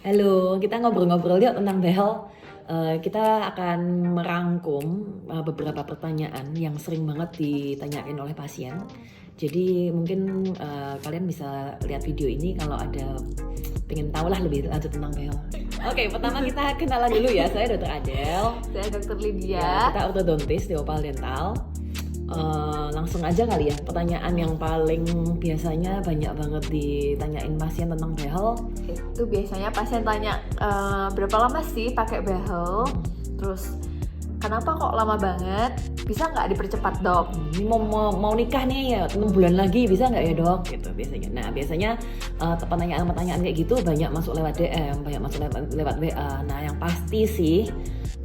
Halo, kita ngobrol-ngobrol yuk tentang behel. Kita akan merangkum beberapa pertanyaan yang sering banget ditanyain oleh pasien. Jadi mungkin kalian bisa lihat video ini kalau ada pengen tahu lah lebih lanjut tentang behel. Oke, pertama kita kenalan dulu ya. Saya Dr. Adel. Saya Dr. Ya, Lydia. kita ortodontis di Opal Dental. Langsung aja kali ya, pertanyaan yang paling biasanya banyak banget ditanyain pasien tentang behel. Itu biasanya pasien tanya berapa lama sih pakai behel, terus kenapa kok lama banget, bisa nggak dipercepat dok? Ini mau nikah nih ya 6 bulan lagi, bisa nggak ya dok gitu biasanya. Nah biasanya pertanyaan-pertanyaan kayak gitu banyak masuk lewat DM, banyak masuk lewat WA. Nah yang pasti sih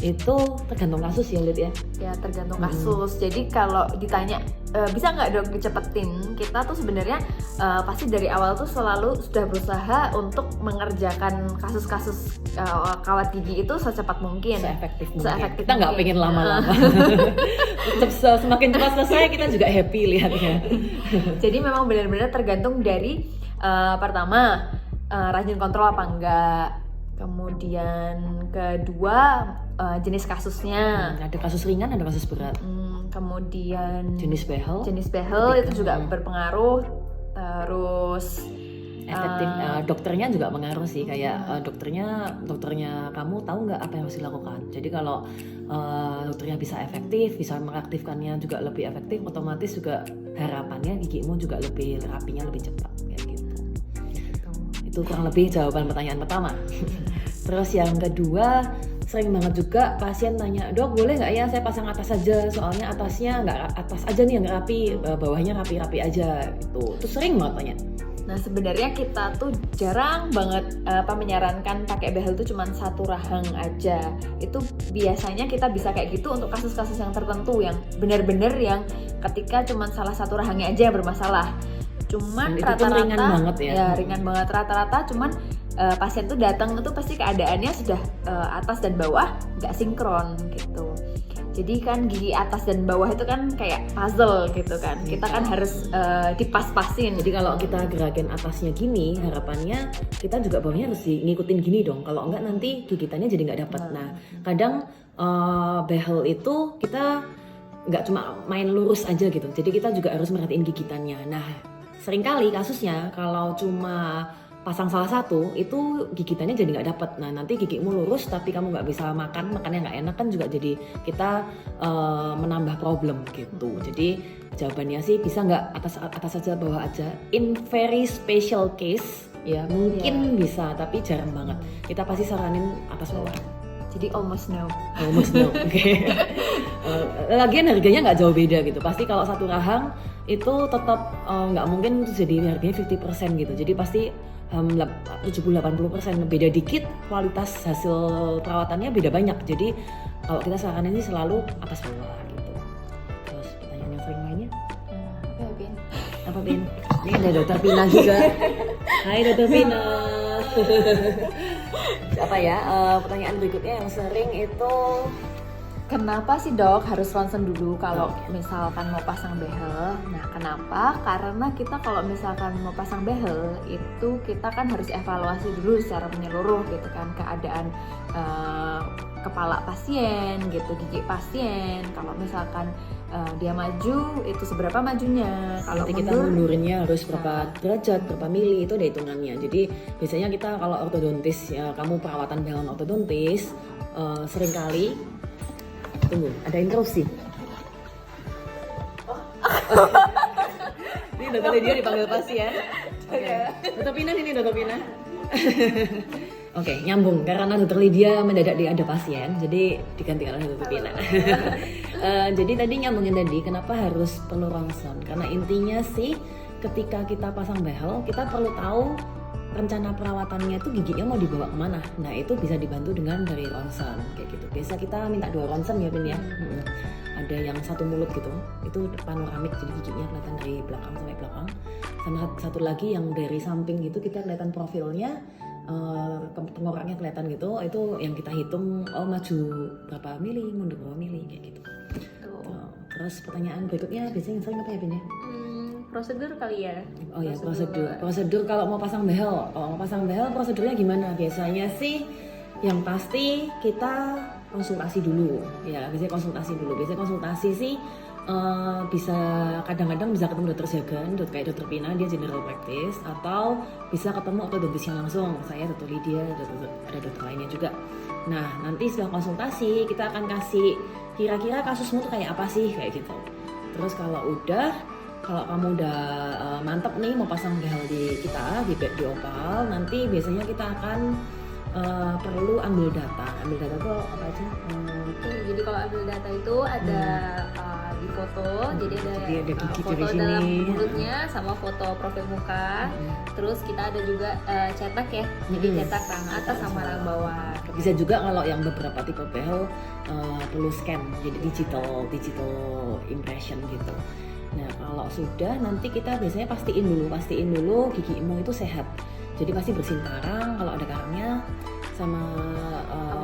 itu tergantung kasus ya Lid ya. Ya tergantung kasus. Jadi kalau ditanya bisa nggak dok dicepetin, kita tuh sebenarnya pasti dari awal tuh selalu sudah berusaha untuk mengerjakan kasus-kasus kawat gigi itu secepat mungkin, Seefektif mungkin. Seefektif Kita nggak mungkin. pengen lama-lama. Semakin cepat selesai kita juga happy lihatnya. Jadi memang benar-benar tergantung dari pertama rajin kontrol apa enggak, kemudian kedua jenis kasusnya, Ada kasus ringan, ada kasus berat. kemudian Jenis behel, jenis behel itu juga berpengaruh, terus efektif. Dokternya juga pengaruh sih, kayak dokternya kamu tahu nggak apa yang harus dilakukan. Jadi kalau dokternya bisa efektif, bisa mengaktifkannya juga lebih efektif, otomatis juga harapannya gigimu juga lebih rapinya lebih cepat kayak gitu. Itu kurang lebih jawaban pertanyaan pertama. Terus yang kedua, sering banget juga pasien tanya, dok boleh nggak ya saya pasang atas saja, soalnya atasnya nggak atas aja nih yang rapi, bawahnya rapi-rapi aja gitu. Itu sering banget tanya. Nah sebenarnya kita tuh jarang banget menyarankan pakai behel itu cuma satu rahang aja. Itu biasanya kita bisa kayak gitu untuk kasus-kasus yang tertentu yang benar-benar yang ketika cuma salah satu rahangnya aja yang bermasalah. Cuman Dan itu pun rata-rata ringan banget ya. ringan banget rata-rata. Cuman pasien tuh datang itu pasti keadaannya sudah atas dan bawah nggak sinkron gitu. Jadi kan gigi atas dan bawah itu kan kayak puzzle gitu kan. Kita kan harus dipas-pasin. Jadi kalau kita gerakin atasnya gini, harapannya kita juga bawahnya harus ngikutin gini dong. Kalau enggak nanti gigitannya jadi nggak dapat. Nah, kadang behel itu kita nggak cuma main lurus aja gitu. Jadi kita juga harus merhatiin gigitannya. Nah, seringkali kasusnya kalau cuma pasang salah satu itu gigitannya jadi nggak dapat. Nah nanti gigimu lurus tapi kamu nggak bisa makannya nggak enak kan juga jadi kita menambah problem gitu. Jadi jawabannya sih bisa nggak atas aja bawah aja. In very special case ya mungkin bisa tapi jarang banget. Kita pasti saranin atas bawah. Jadi almost no. Almost no. Oke. Lagian harganya nggak jauh beda gitu. Pasti kalau satu rahang itu tetap nggak mungkin jadi harganya 50% gitu. Jadi pasti 70-80% beda dikit, kualitas hasil perawatannya beda banyak. Jadi kalau kita saranin sih selalu atas bawah gitu. Terus pertanyaan yang sering lainnya Apa ya, Bin? apa Pin? Ini ada Dokter Pina juga. Hai Dokter Pina. Apa ya pertanyaan berikutnya yang sering itu Kenapa sih dok harus ronsen dulu kalau misalkan mau pasang behel? Nah kenapa? Karena kita kalau misalkan mau pasang behel itu kita kan harus evaluasi dulu secara menyeluruh gitu kan keadaan kepala pasien gitu, gigi pasien. Kalau misalkan dia maju itu seberapa majunya? Kalau nanti kita mundurinnya harus berapa derajat, berapa mili itu ada hitungannya. Jadi biasanya kita kalau ortodontis ya kamu perawatan dalam ortodontis seringkali tunggu, ada interupsi. Ini Dokter Lydia dipanggil pasien. Oke. Dokter Pina ini Dokter Pina. Oke, nyambung karena Dokter Lydia mendadak ada pasien, jadi digantikan oleh Dokter Pina. Jadi tadi nyambungin tadi, kenapa harus perlu ronsen? Karena intinya sih, ketika kita pasang behel, kita perlu tahu rencana perawatannya itu giginya mau dibawa kemana. Nah itu bisa dibantu dengan dari ronsen kayak gitu. Biasa kita minta 2 ronsen ya Pin ya. Ada yang satu mulut gitu, itu panoramik jadi giginya kelihatan dari belakang sampai belakang. Sama satu lagi yang dari samping gitu kita kelihatan profilnya, tenggorokannya kelihatan gitu. Itu yang kita hitung maju berapa mili, mundur berapa mili kayak gitu. Terus pertanyaan berikutnya biasanya yang sering apa ya Pin ya? prosedur kali ya. Oh ya, prosedur kalau mau pasang behel. Kalau mau pasang behel prosedurnya gimana? Biasanya sih yang pasti kita konsultasi dulu. Ya, biasanya konsultasi dulu. Biasanya konsultasi sih bisa kadang-kadang bisa ketemu dokter Jagan, kayak dokter Pina, dia general practice, atau bisa ketemu ortodontisnya langsung. Saya dokter Lydia, ada dokter lainnya juga. Nah, nanti setelah konsultasi kita akan kasih kira-kira kasusmu tuh kayak apa sih, kayak gitu. Terus kalau kamu udah mantep nih mau pasang behel di kita di Opal, nanti biasanya kita akan perlu ambil data. Ambil data tuh apa aja? Jadi kalau ambil data itu ada di foto, jadi ada gigi foto dari dalam sini. mulutnya sama foto profil muka. Terus kita ada juga cetak ya, jadi cetak rang atas sama rang bawah. Bisa juga kalau yang beberapa tipe behel perlu scan, jadi digital impression gitu. Nah kalau sudah nanti kita biasanya pastiin dulu gigimu itu sehat. Jadi pasti bersihin karang, kalau ada karangnya sama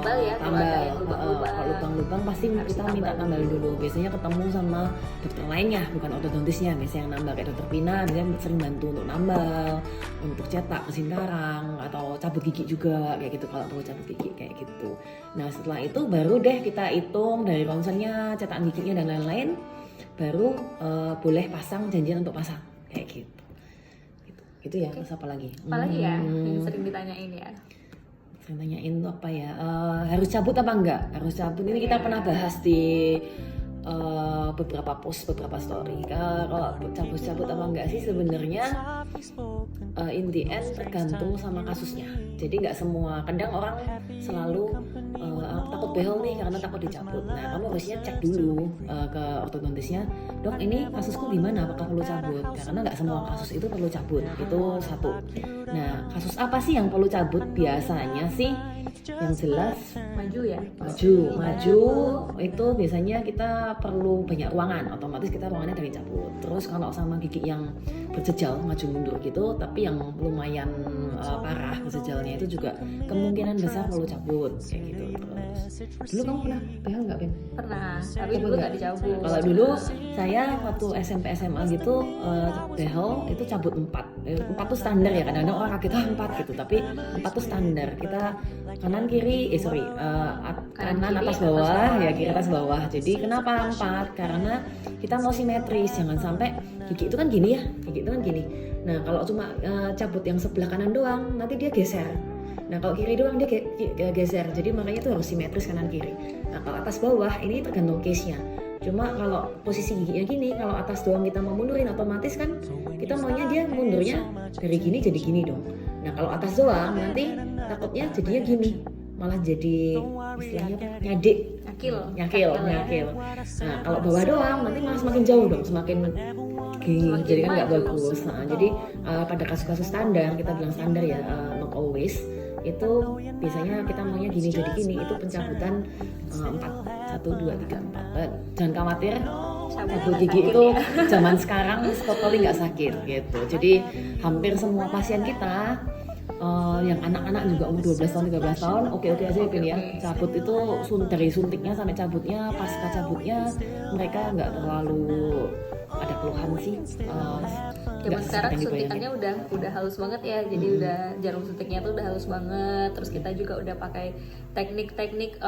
tambal ya, kalau lubang-lubang pasti kita minta tambal dulu. Biasanya ketemu sama dokter lainnya, bukan ortodontisnya. Biasanya yang nambal kayak dokter Pina, biasanya sering bantu untuk nambal, untuk cetak, bersihin karang, atau cabut gigi juga kayak gitu kalau perlu cabut gigi kayak gitu. Nah setelah itu baru deh kita hitung dari ronsennya, cetakan giginya dan lain-lain, baru boleh pasang, janjian untuk pasang kayak gitu. Itu ya. Terus apa lagi? Apalagi ya yang sering ditanyain ya. Tanyain tuh apa ya, harus cabut apa enggak? Harus cabut ini kita pernah bahas di beberapa post, beberapa story. Kalau cabut apa enggak sih sebenarnya in the end tergantung sama kasusnya. Jadi nggak semua, kadang orang selalu takut behel nih karena takut dicabut. Nah kamu harusnya cek dulu ke ortodontisnya, dok ini kasusku gimana, apakah perlu cabut? Karena nggak semua kasus itu perlu cabut, itu satu. Nah kasus apa sih yang perlu cabut? Biasanya sih yang jelas maju itu biasanya kita perlu banyak ruangan, otomatis kita ruangannya dari cabut. Terus kalau sama gigi yang berjejal maju mundur gitu, tapi yang lumayan parah berjejalnya itu juga kemungkinan besar perlu cabut kayak gitu. Terus dulu kamu pernah behel nggak, Pin? Pernah, tapi dulu nggak dicabut. Kalau dulu saya waktu SMP SMA gitu behel itu cabut 4 tuh standar ya. Kadang-kadang orang kaget 4 gitu, tapi 4 tuh standar. Kita kanan kiri kanan atas bawah ya, kiri atas bawah. Jadi kenapa 4? Karena kita mau simetris, jangan sampai gigi itu kan gini ya, gigi itu kan gini. Nah kalau cuma cabut yang sebelah kanan doang, nanti dia geser. Nah kalau kiri doang dia geser. Jadi makanya itu harus simetris kanan kiri. Nah kalau atas bawah ini tergantung case-nya. Cuma kalau posisi giginya gini, kalau atas doang kita mau mundurin, otomatis kan kita maunya dia mundurnya dari gini jadi gini dong. Nah kalau atas doang nanti takutnya jadinya gini, malah jadi istilahnya nyakil. Nah kalau bawah doang nanti malah semakin jauh dong, semakin gini, jadi kan nggak bagus. Nah, jadi pada kasus-kasus standar, kita bilang standar ya, not always, itu biasanya kita maunya gini jadi gini, itu pencabutan 4, 1, 2, 3, 4. Jangan khawatir, cabut gigi itu zaman sekarang totally nggak sakit gitu. Jadi hampir semua pasien kita yang anak-anak juga umur 12 tahun, 13 tahun, oke-oke aja ya Pin ya. Cabut itu dari suntiknya sampai cabutnya, pasca cabutnya mereka nggak terlalu ada keluhan sih. Zaman sekarang suntikannya udah halus banget ya, jadi udah jarum suntiknya tuh udah halus banget. Terus kita juga udah pakai teknik-teknik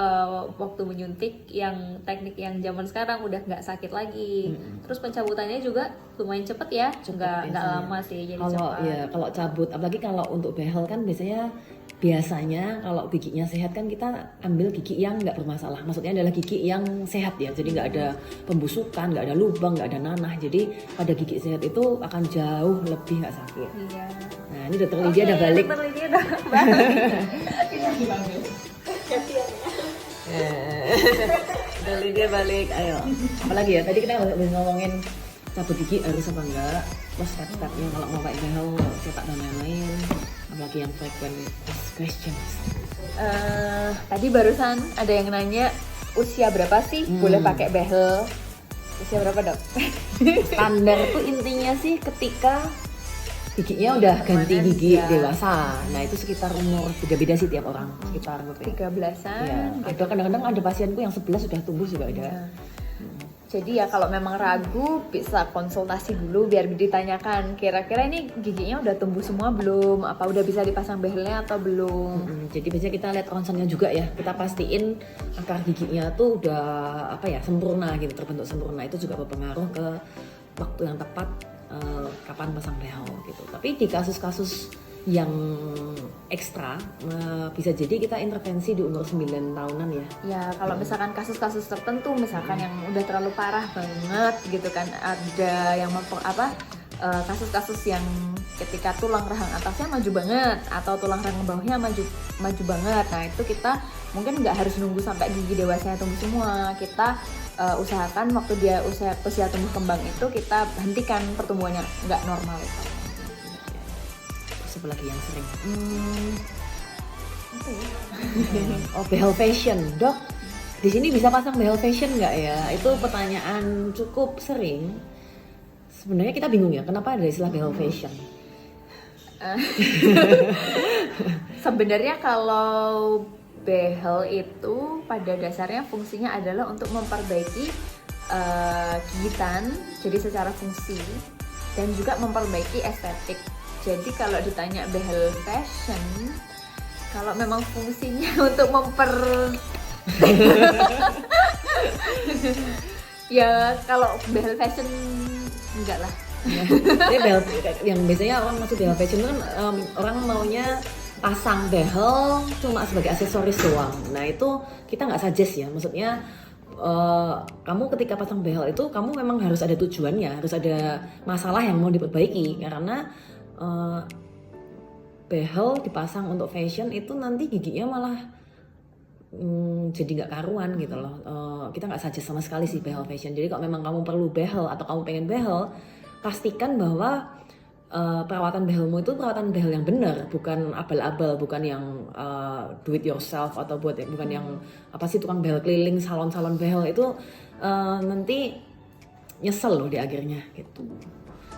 waktu menyuntik yang teknik yang zaman sekarang udah nggak sakit lagi. Terus pencabutannya juga lumayan cepet ya, nggak lama sih, jadi cepat. Kalau cabut, apalagi kalau untuk behel kan biasanya kalau giginya sehat kan kita ambil gigi yang nggak bermasalah. Maksudnya adalah gigi yang sehat ya, jadi nggak ada pembusukan, nggak ada lubang, nggak ada nanah. Jadi pada gigi sehat itu akan jauh lebih nggak sakit. Iya. Nah ini dokter Lydia udah balik. Dokter Lydia udah balik. Dokter Lydia balik, ayo. Apalagi ya, tadi kita ngomongin cabut gigi harus apa enggak, terus step-stepnya kalau mau pakai behel, cetak dan lain-lain. Apalagi yang frequent questions. Tadi barusan ada yang nanya usia berapa sih boleh pakai behel? Usia berapa dok? Standar tuh intinya sih ketika giginya udah ganti gigi dewasa. Nah itu sekitar umur beda-beda sih tiap orang, sekitar 13-an. Ya, ada kadang-kadang ada pasienku yang 11 sudah tumbuh juga ada. Jadi ya kalau memang ragu bisa konsultasi dulu biar ditanyakan kira-kira ini giginya udah tumbuh semua belum, apa udah bisa dipasang behelnya atau belum. Jadi biasanya kita lihat ronsennya juga ya, kita pastiin akar giginya tuh udah apa ya, sempurna gitu, terbentuk sempurna. Itu juga berpengaruh ke waktu yang tepat kapan pasang behel gitu. Tapi di kasus-kasus yang ekstra bisa jadi kita intervensi di umur 9 tahunan ya. Ya kalau misalkan kasus-kasus tertentu, misalkan yang udah terlalu parah banget gitu kan, ada yang kasus-kasus yang ketika tulang rahang atasnya maju banget atau tulang rahang bawahnya maju banget. Nah itu kita mungkin nggak harus nunggu sampai gigi dewasanya tumbuh semua. Kita usahakan waktu dia usia tumbuh kembang itu kita hentikan pertumbuhannya nggak normal itu. Sebelah yang sering. Oh, behel fashion, Dok. Di sini bisa pasang behel fashion nggak ya? Itu pertanyaan cukup sering. Sebenarnya kita bingung ya, kenapa ada istilah behel fashion? Sebenarnya kalau behel itu pada dasarnya fungsinya adalah untuk memperbaiki gigitan, jadi secara fungsi, dan juga memperbaiki estetik. Jadi kalau ditanya behel fashion, kalau memang fungsinya untuk ya kalau behel fashion enggak lah. Jadi behel, yang biasanya orang maksud behel fashion kan orang maunya pasang behel cuma sebagai aksesoris doang. Nah itu kita nggak suggest ya, maksudnya kamu ketika pasang behel itu kamu memang harus ada tujuannya, harus ada masalah yang mau diperbaiki, karena behel dipasang untuk fashion itu nanti giginya malah jadi nggak karuan gitu loh. Kita nggak suggest sama sekali sih behel fashion. Jadi kalau memang kamu perlu behel atau kamu pengen behel, pastikan bahwa perawatan behelmu itu perawatan behel yang benar, bukan abal-abal, bukan yang do it yourself atau bukan yang apa sih tukang behel keliling, salon-salon behel itu nanti nyesel loh di akhirnya gitu.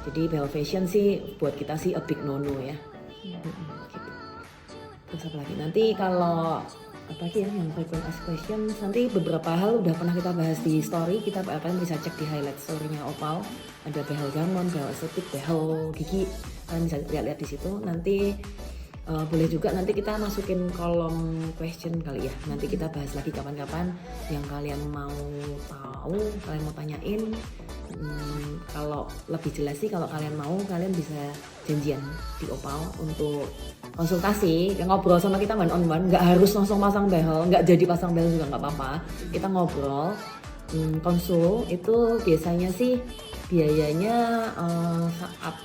Jadi behel fashion sih buat kita sih a big no-no ya. Gitu. Terus apa lagi? Nanti kalau apa sih yang frequent asked question, nanti beberapa hal udah pernah kita bahas di story, kalian bisa cek di highlight story-nya Opal. Ada behel gammon, behel estetik, behel gigi, kalian bisa lihat di situ. Nanti boleh juga nanti kita masukin kolom question kali ya. Nanti kita bahas lagi kapan-kapan yang kalian mau tahu, kalian mau tanyain. Kalau lebih jelas sih kalau kalian mau, kalian bisa janjian di Opal untuk konsultasi, ngobrol sama kita one on one. Nggak harus langsung pasang behel, nggak jadi pasang behel juga nggak apa-apa. Kita ngobrol, konsul itu biasanya sih biayanya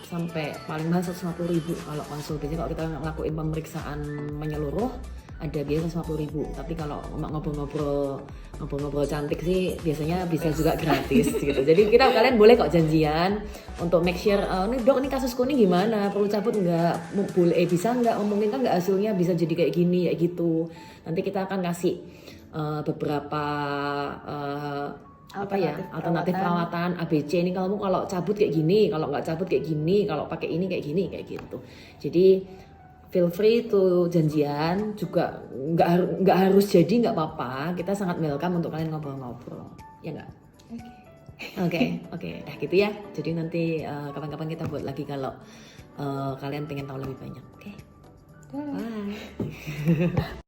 sampai paling mahal 150.000 kalau konsul. Biasanya kalau kita ngelakuin pemeriksaan menyeluruh ada biaya 150.000. Tapi kalau ngobrol-ngobrol cantik sih biasanya bisa juga gratis gitu. Jadi kalian boleh kok janjian untuk make sure nih dok, ini kasusku ini gimana, perlu cabut nggak, boleh bisa nggak, memungkinkan nggak hasilnya bisa jadi kayak gini kayak gitu. Nanti kita akan kasih beberapa alternatif perawatan ABC. Ini kalau cabut kayak gini, kalau nggak cabut kayak gini, kalau pakai ini kayak gini kayak gitu. Jadi feel free to janjian juga, nggak harus jadi, nggak apa-apa. Kita sangat welcome untuk kalian ngobrol-ngobrol, ya nggak? Oke, dah gitu ya. Jadi nanti kapan-kapan kita buat lagi kalau kalian pengen tahu lebih banyak. Oke. Bye.